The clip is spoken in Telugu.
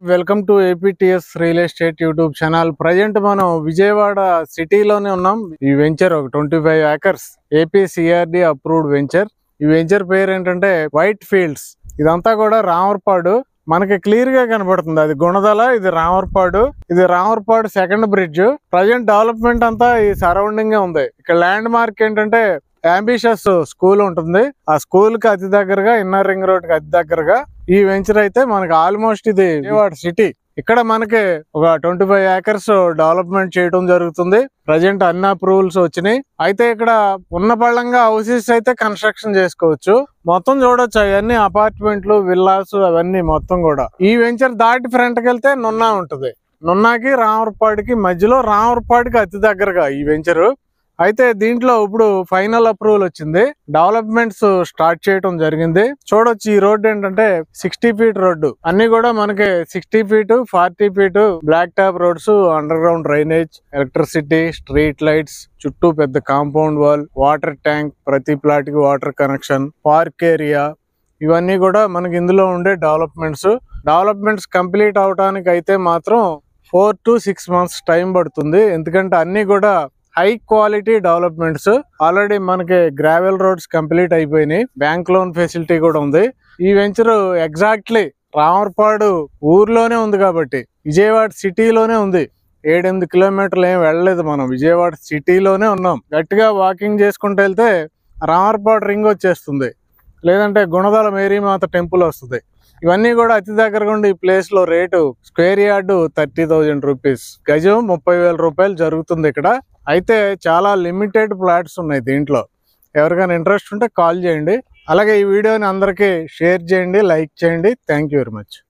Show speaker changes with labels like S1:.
S1: Welcome to APTS real estate YouTube channel. Present మనం విజయవాడ సిటీలోనే ఉన్నాం. ఈ వెంచర్ ఒక 25 acres AP CRD approved venture. ఈ వెంచర్ పేరు ఏంటంటే వైట్ ఫీల్డ్స్. ఇదంతా కూడా రామర్పాడు. మనకి క్లియర్ గా కనబడుతుంది, అది గుణదల, ఇది రామర్పాడు. ఇది Ramarpadu second bridge. Present development అంతా ఈ సరౌండింగ్ గే ఉంది. ఇక్కడ ల్యాండ్ మార్క్ ఏంటంటే అంబిషియస్ స్కూల్ ఉంటుంది. ఆ స్కూల్ కి అతి దగ్గరగా, ఇన్నర్ రింగ్ రోడ్ కి అతి దగ్గరగా ఈ వెంచర్ అయితే మనకి ఆల్మోస్ట్ ఇది విజయవాడ సిటీ. ఇక్కడ మనకి ఒక 25 acres డెవలప్మెంట్ చేయడం జరుగుతుంది. ప్రజెంట్ అన్ని అప్రూవల్స్ వచ్చినాయి. అయితే ఇక్కడ ఉన్న పళ్ళంగా హౌసెస్ అయితే కన్స్ట్రక్షన్ చేసుకోవచ్చు. మొత్తం చూడొచ్చు, అవన్నీ అపార్ట్మెంట్లు, విల్లాస్, అవన్నీ మొత్తం కూడా. ఈ వెంచర్ దాటి ఫ్రంట్ కి వెళ్తే నున్నా ఉంటుంది. నున్నాకి రామర్పాడికి మధ్యలో, రామర్పాడికి అతి దగ్గరగా ఈ వెంచర్. అయితే దీంట్లో ఇప్పుడు ఫైనల్ అప్రూవల్ వచ్చింది. డెవలప్మెంట్స్ స్టార్ట్ చేయడం జరిగింది. చూడొచ్చు, ఈ రోడ్డు ఏంటంటే 60 feet రోడ్డు. అన్ని కూడా మనకి 60 feet, 40 feet black top roads, underground drainage, electricity, street lights, చుట్టూ పెద్ద కాంపౌండ్ వాల్, వాటర్ ట్యాంక్, ప్రతి ప్లాట్ కి వాటర్ కనెక్షన్, పార్క్ ఏరియా, ఇవన్నీ కూడా మనకి ఇందులో ఉండే డెవలప్మెంట్స్ కంప్లీట్ అవడానికి అయితే మాత్రం 4 to 6 months టైం పడుతుంది. ఎందుకంటే అన్ని కూడా హై క్వాలిటీ డెవలప్మెంట్స్. ఆల్రెడీ మనకి గ్రావెల్ రోడ్స్ కంప్లీట్ అయిపోయినాయి. బ్యాంక్ లోన్ ఫెసిలిటీ కూడా ఉంది. ఈ వెంచర్ ఎగ్జాక్ట్లీ రామర్పాడు ఊర్లోనే ఉంది కాబట్టి విజయవాడ సిటీలోనే ఉంది. 7-8 kilometers ఏం వెళ్ళలేదు, మనం విజయవాడ సిటీలోనే ఉన్నాం. గట్టిగా వాకింగ్ చేసుకుంటూ వెళ్తే రామర్పాడు రింగ్ వచ్చేస్తుంది, లేదంటే గుణదల మేరీమాత టెంపుల్ వస్తుంది. ఇవన్నీ కూడా అతి దగ్గరగా ఉండి ఈ ప్లేస్ లో రేటు స్క్వేర్ యార్డ్ 30,000 rupees, గజం 30,000 రూపాయలు జరుగుతుంది ఇక్కడ. అయితే చాలా లిమిటెడ్ ప్లాట్స్ ఉన్నాయి దీంట్లో. ఎవరికైనా ఇంట్రెస్ట్ ఉంటే కాల్ చేయండి. అలాగే ఈ వీడియోని అందరికీ షేర్ చేయండి, లైక్ చేయండి. Thank you very much.